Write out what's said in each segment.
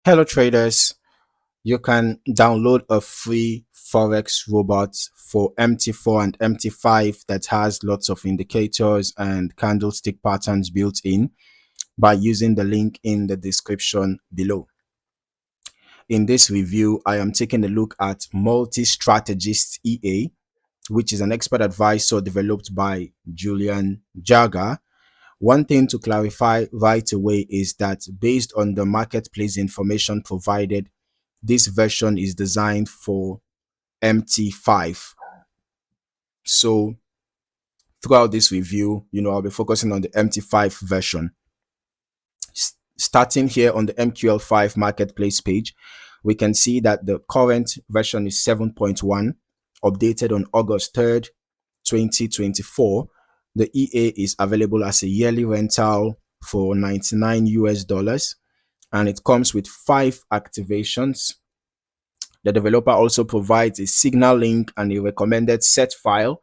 Hello traders, you can download a free Forex robot for MT4 and MT5 that has lots of indicators and candlestick patterns built in by using the link in the description below. In this review, I am taking a look at Multi Strategist EA, which is an expert advisor developed by Julian Jager. One thing to clarify right away is that based on the marketplace information provided, this version is designed for MT5. So throughout this review, I'll be focusing on the MT5 version. Starting here on the MQL5 Marketplace page, we can see that the current version is 7.1, updated on August 3rd, 2024. The EA is available as a yearly rental for 99 US dollars, and it comes with 5 activations. The developer also provides a signal link and a recommended set file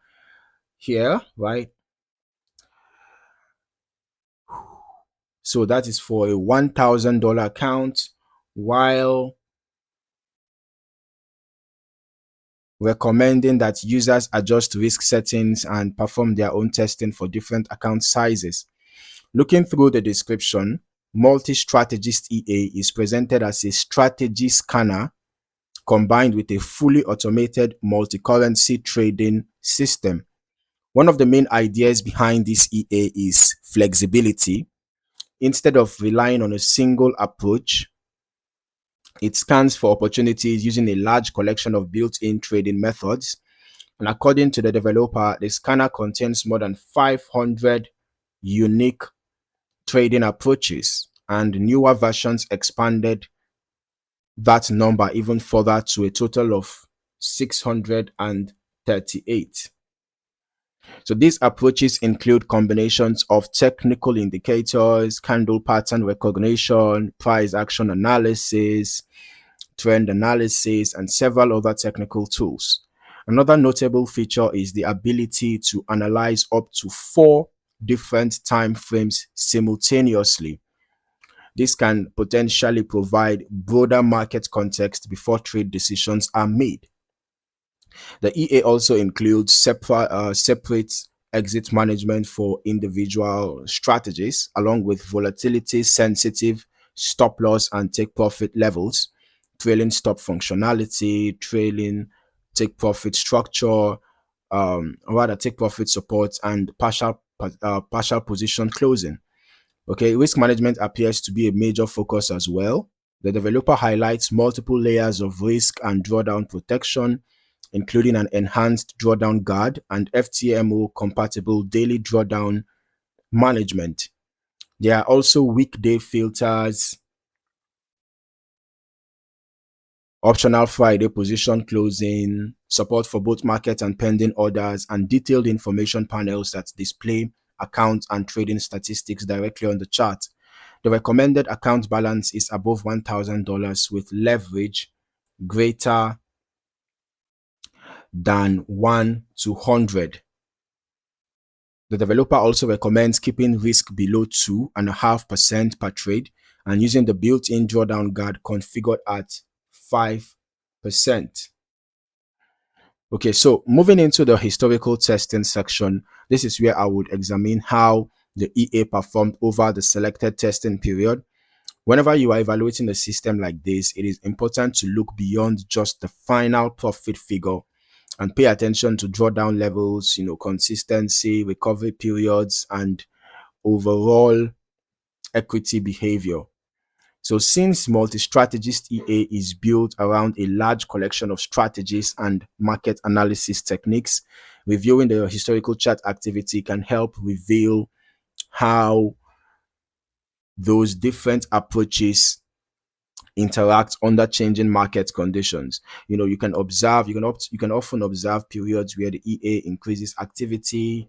here, right? So that is for a $1,000 account, while recommending that users adjust risk settings and perform their own testing for different account sizes. Looking through the description, Multi Strategist EA is presented as a strategy scanner combined with a fully automated multi-currency trading system. One of the main ideas behind this EA is flexibility. Instead of relying on a single approach, it scans for opportunities using a large collection of built-in trading methods. And according to the developer, the scanner contains more than 500 unique trading approaches, and newer versions expanded that number even further to a total of 638. So these approaches include combinations of technical indicators, candle pattern recognition, price action analysis, trend analysis, and several other technical tools. Another notable feature is the ability to analyze up to 4 different time frames simultaneously. This can potentially provide broader market context before trade decisions are made. The EA also includes separate exit management for individual strategies, along with volatility sensitive stop loss and take profit levels, trailing stop functionality, trailing take profit structure, rather take profit support, and partial position closing. Okay, risk management appears to be a major focus as well. The developer highlights multiple layers of risk and drawdown protection, including an enhanced drawdown guard and FTMO compatible daily drawdown management. There are also weekday filters, optional Friday position closing, support for both market and pending orders, and detailed information panels that display account and trading statistics directly on the chart. The recommended account balance is above $1,000 with leverage greater than 1 to 100. The developer also recommends keeping risk below 2.5% per trade and using the built-in drawdown guard configured at 5%. Okay, so moving into the historical testing section, this is where I would examine how the EA performed over the selected testing period. Whenever you are evaluating a system like this, it is important to look beyond just the final profit figure and pay attention to drawdown levels, consistency, recovery periods, and overall equity behavior. So since multi-strategist EA is built around a large collection of strategies and market analysis techniques, reviewing the historical chart activity can help reveal how those different approaches interact under changing market conditions. You can observe, you can often observe periods where the EA increases activity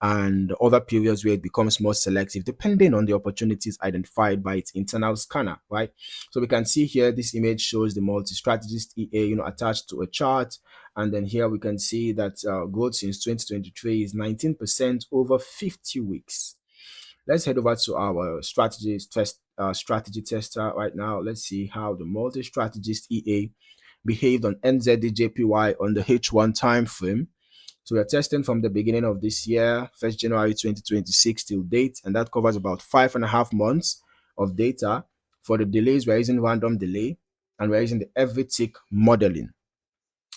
and other periods where it becomes more selective depending on the opportunities identified by its internal scanner, right? So we can see here this image shows the multi-strategist EA attached to a chart, and then here we can see that growth since 2023 is 19% over 50 weeks. let's head over to our strategy tester right now. Let's see how the Multi Strategist EA behaved on NZDJPY on the H1 time frame. So we're testing from the beginning of this year, 1st January 2026 till date, and that covers about 5.5 months of data. For the delays, we're using random delay, and we're using the every tick modeling.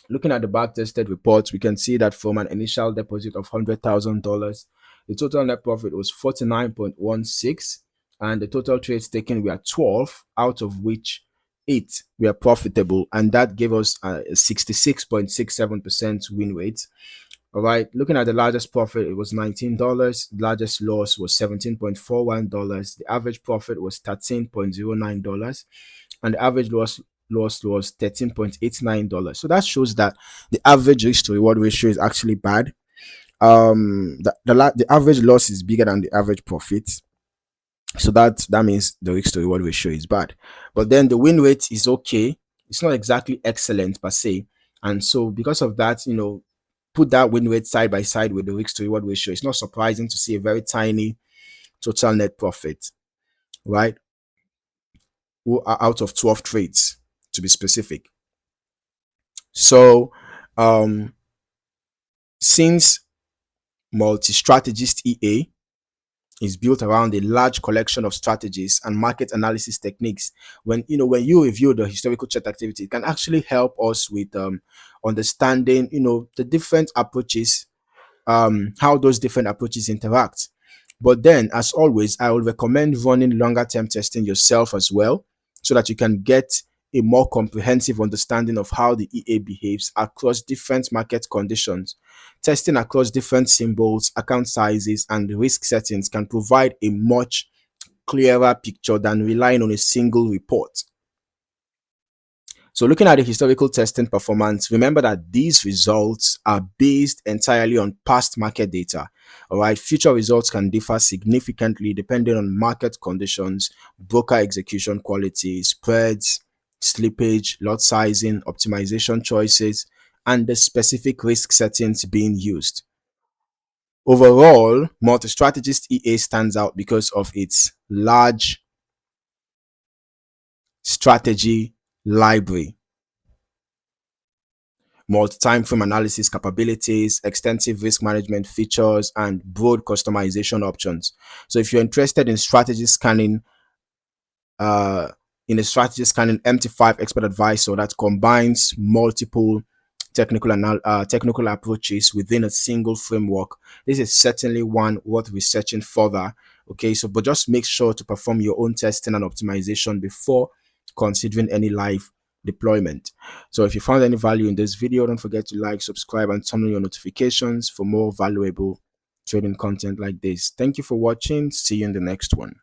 Looking at the backtested reports, we can see that from an initial deposit of $100,000, the total net profit was 49.16, and the total trades taken were 12, out of which 8 were profitable, and that gave us a 66.67% win rate. All right, looking at the largest profit, it was $19. The largest loss was $17.41. The average profit was $13.09, and the average loss was $13.89. So that shows that the average risk to reward ratio is actually bad. The average loss is bigger than the average profit. So that means the risk to reward ratio is bad. But then the win rate is okay. It's not exactly excellent per se. And so because of that, put that win rate side by side with the risk to reward ratio, it's not surprising to see a very tiny total net profit, right? Out of 12 trades, to be specific. So since Multi Strategist EA is built around a large collection of strategies and market analysis techniques, when you review the historical chart activity, it can actually help us with understanding the different approaches, how those different approaches interact. But then, as always, I would recommend running longer term testing yourself as well, so that you can get a more comprehensive understanding of how the EA behaves across different market conditions. Testing across different symbols, account sizes, and risk settings can provide a much clearer picture than relying on a single report. So looking at the historical testing performance, remember that these results are based entirely on past market data. All right, future results can differ significantly depending on market conditions, broker execution quality, spreads, slippage, lot sizing, optimization choices, and the specific risk settings being used. Overall, Multi-Strategist EA stands out because of its large strategy library, multi-timeframe analysis capabilities, extensive risk management features, and broad customization options. So if you're interested in strategy scanning, MT5 expert advisor that combines multiple technical approaches within a single framework, this is certainly one worth researching further. Okay, so but just make sure to perform your own testing and optimization before considering any live deployment. So if you found any value in this video, don't forget to like, subscribe, and turn on your notifications for more valuable trading content like this. Thank you for watching. See you in the next one.